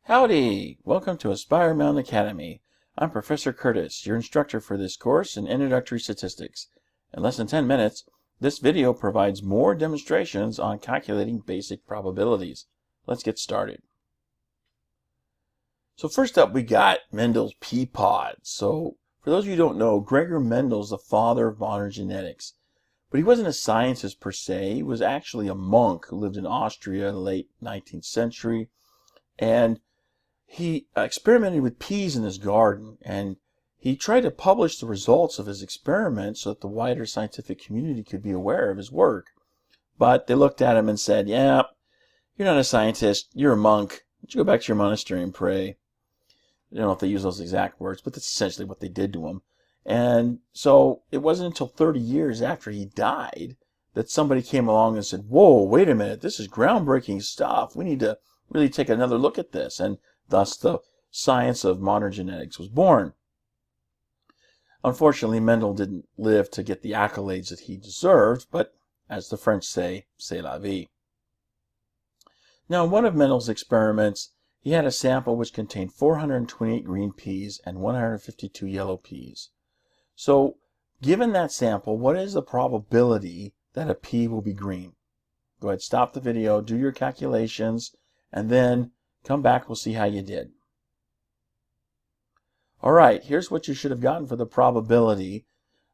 Howdy! Welcome to Aspire Mountain Academy. I'm Professor Curtis, your instructor for this course in Introductory Statistics. In less than 10 minutes, this video provides more demonstrations on calculating basic probabilities. Let's get started. So first up, we got Mendels pea pods. So for those of you who don't know, Gregor Mendel is the father of modern genetics. But he wasn't a scientist per se. He was actually a monk who lived in Austria in the late 19th century. And he experimented with peas in his garden, and he tried to publish the results of his experiments so that the wider scientific community could be aware of his work. But they looked at him and said, yeah, you're not a scientist, you're a monk. Why don't you go back to your monastery and pray? I don't know if they use those exact words, but that's essentially what they did to him. And so it wasn't until 30 years after he died that somebody came along and said, whoa, wait a minute, this is groundbreaking stuff. We need to really take another look at this. And thus the science of modern genetics was born. Unfortunately, Mendel didn't live to get the accolades that he deserved, but as the French say, c'est la vie. Now, in one of Mendel's experiments, he had a sample which contained 428 green peas and 152 yellow peas. So, given that sample, what is the probability that a pea will be green? Go ahead, stop the video, do your calculations, and then come back, we'll see how you did. All right, here's what you should have gotten for the probability.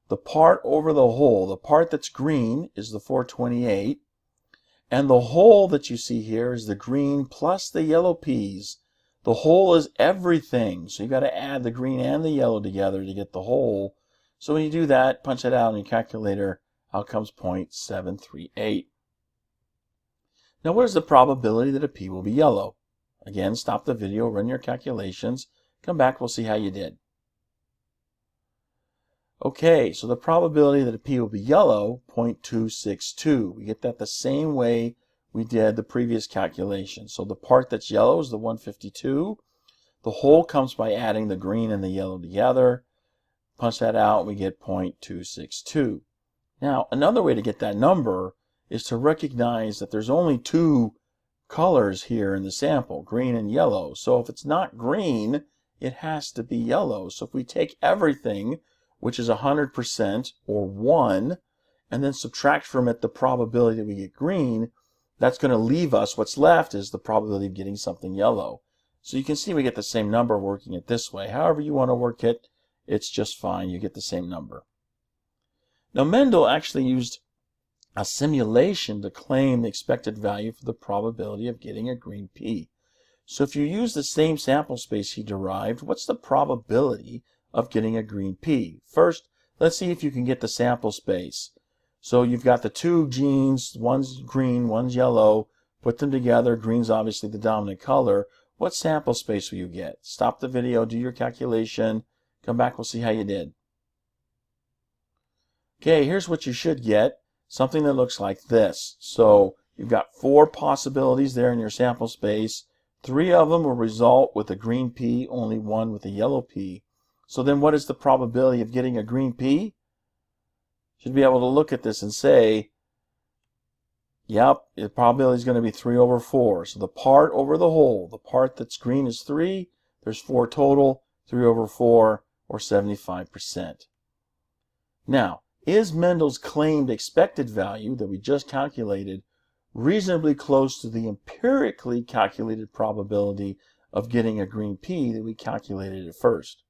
The part over the whole, the part that's green is the 428, and the whole that you see here is the green plus the yellow peas. The whole is everything, so you've got to add the green and the yellow together to get the whole. So when you do that, punch it out in your calculator, out comes 0.738. Now what is the probability that a pea will be yellow? Again, stop the video, run your calculations, come back, we'll see how you did. Okay, so the probability that a pea will be yellow, 0.262. We get that the same way we did the previous calculation. So the part that's yellow is the 152. The whole comes by adding the green and the yellow together. Punch that out, we get 0.262. Now, another way to get that number is to recognize that there's only two colors here in the sample, green and yellow. So if it's not green, it has to be yellow. So if we take everything, which is 100% or 1, and then subtract from it the probability that we get green, that's going to leave us, what's left is the probability of getting something yellow. So you can see we get the same number working it this way. However you want to work it, it's just fine. You get the same number. Now Mendel actually used a simulation to claim the expected value for the probability of getting a green pea. So if you use the same sample space he derived, what's the probability of getting a green pea? First, let's see if you can get the sample space. So you've got the two genes, one's green, one's yellow, put them together, green's obviously the dominant color. What sample space will you get? Stop the video, do your calculation, come back, we'll see how you did. Okay, here's what you should get, something that looks like this. So you've got 4 possibilities there in your sample space. 3 of them will result with a green pea, only 1 with a yellow pea. So then what is the probability of getting a green pea? You should be able to look at this and say, yep, the probability is going to be 3 over 4. So the part over the whole, the part that's green is 3, there's 4 total, 3 over 4, or 75%. Now, is Mendel's claimed expected value that we just calculated reasonably close to the empirically calculated probability of getting a green pea that we calculated at first?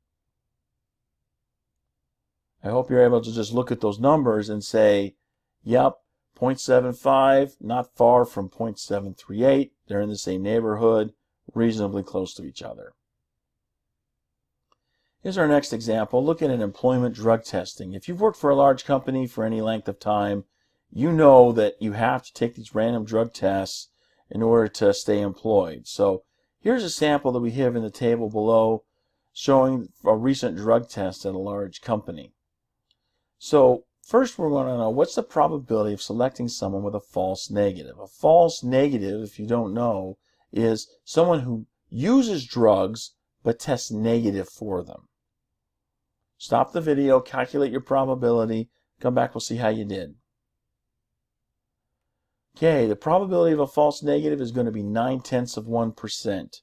I hope you're able to just look at those numbers and say, yep, 0.75, not far from 0.738. They're in the same neighborhood, reasonably close to each other. Here's our next example. Look at an employment drug testing. If you've worked for a large company for any length of time, you know that you have to take these random drug tests in order to stay employed. So here's a sample that we have in the table below showing a recent drug test at a large company. So first we're going to know what's the probability of selecting someone with a false negative. A false negative, if you don't know, is someone who uses drugs but tests negative for them. Stop the video, calculate your probability, come back, we'll see how you did. Okay, the probability of a false negative is going to be 0.9%.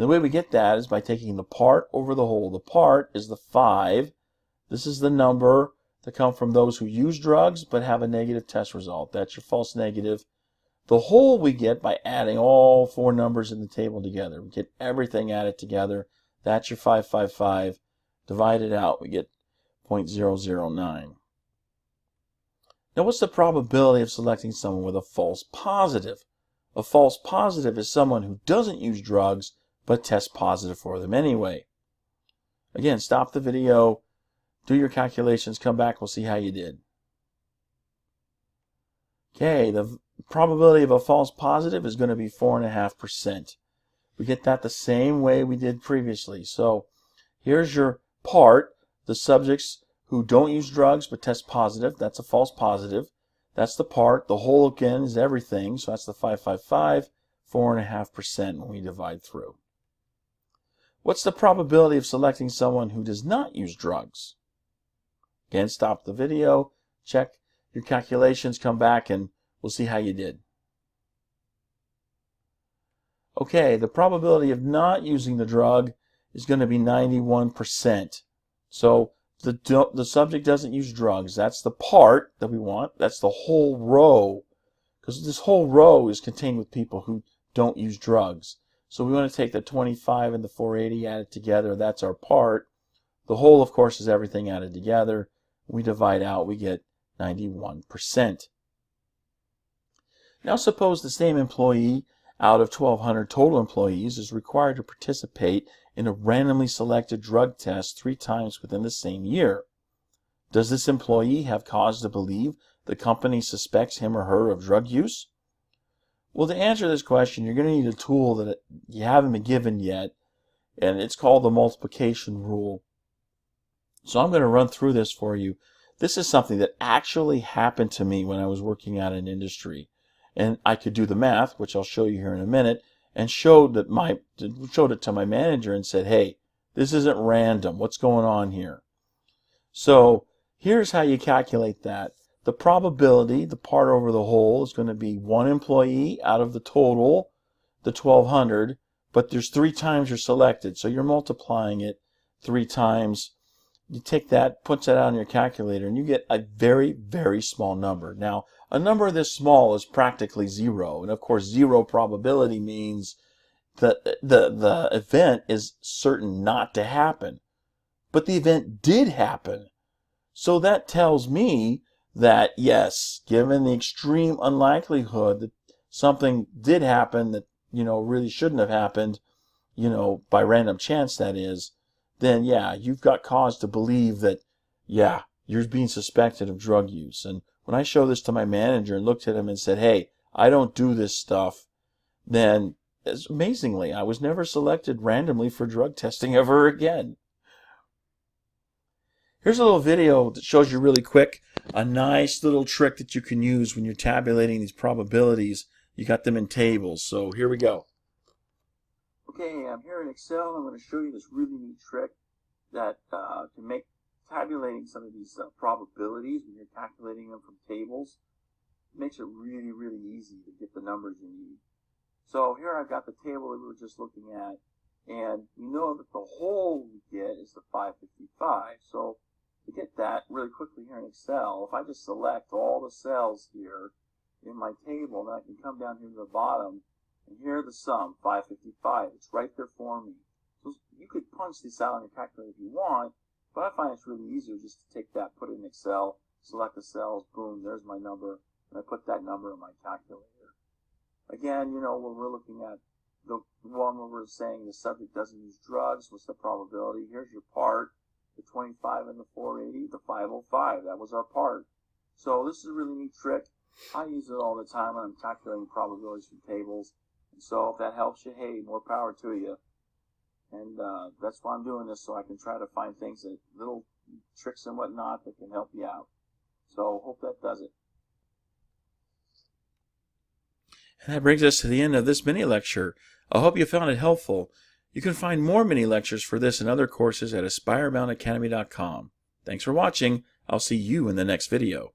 And the way we get that is by taking the part over the whole. The part is the 5. This is the number that come from those who use drugs but have a negative test result. That's your false negative. The whole we get by adding all 4 numbers in the table together. We get everything added together. That's your 555. Divide it out, we get 0.009. Now, what's the probability of selecting someone with a false positive? A false positive is someone who doesn't use drugs but tests positive for them anyway. Again, stop the video, do your calculations, come back, we'll see how you did. Okay, the probability of a false positive is going to be 4.5%. We get that the same way we did previously. So here's your part, the subjects who don't use drugs but test positive, that's a false positive. That's the part. The whole again is everything, so that's the 555, 4.5% when we divide through. What's the probability of selecting someone who does not use drugs? Again, stop the video, check your calculations, come back, and we'll see how you did. Okay, the probability of not using the drug is going to be 91%. So the subject doesn't use drugs. That's the part that we want. That's the whole row, because this whole row is contained with people who don't use drugs. So we want to take the 25 and the 480, add it together. That's our part. The whole, of course, is everything added together. We divide out, we get 91%. Now suppose the same employee out of 1,200 total employees is required to participate in a randomly selected drug test 3 times within the same year. Does this employee have cause to believe the company suspects him or her of drug use? Well, to answer this question, you're going to need a tool that you haven't been given yet, and it's called the multiplication rule. So I'm going to run through this for you. This is something that actually happened to me when I was working at an industry. And I could do the math, which I'll show you here in a minute, and showed it to my manager and said, hey, this isn't random. What's going on here? So here's how you calculate that. The probability, the part over the whole, is going to be 1 employee out of the total, the 1,200, but there's 3 times you're selected, so you're multiplying it 3 times. You take that, puts that out on your calculator, and you get a very, very small number. Now, a number this small is practically 0, and of course 0 probability means that the event is certain not to happen. But the event did happen. So that tells me that, yes, given the extreme unlikelihood that something did happen that, really shouldn't have happened, by random chance that is, then yeah, you've got cause to believe that, yeah, you're being suspected of drug use. And when I showed this to my manager and looked at him and said, hey, I don't do this stuff, then amazingly, I was never selected randomly for drug testing ever again. Here's a little video that shows you really quick a nice little trick that you can use when you're tabulating these probabilities. You got them in tables, so here we go. Okay, I'm here in Excel. I'm going to show you this really neat trick that can make tabulating some of these probabilities when you're calculating them from tables. It makes it really, really easy to get the numbers you need. So here I've got the table that we were just looking at, and you know that the whole we get is the 555. So to get that really quickly here in Excel, if I just select all the cells here in my table, then I can come down here to the bottom, and here the sum, 555. It's right there for me. So you could punch this out on your calculator if you want, but I find it's really easier just to take that, put it in Excel, select the cells, boom, there's my number, and I put that number in my calculator. Again, when we're looking at the one where we're saying the subject doesn't use drugs, what's the probability? Here's your part, the 25 and the 480, the 505. That was our part. So this is a really neat trick. I use it all the time when I'm calculating probabilities from tables. And so if that helps you, hey, more power to you. And that's why I'm doing this, so I can try to find things, that little tricks and whatnot that can help you out. So hope that does it. And that brings us to the end of this mini lecture. I hope you found it helpful. You can find more mini lectures for this and other courses at AspireBoundAcademy.com. Thanks for watching. I'll see you in the next video.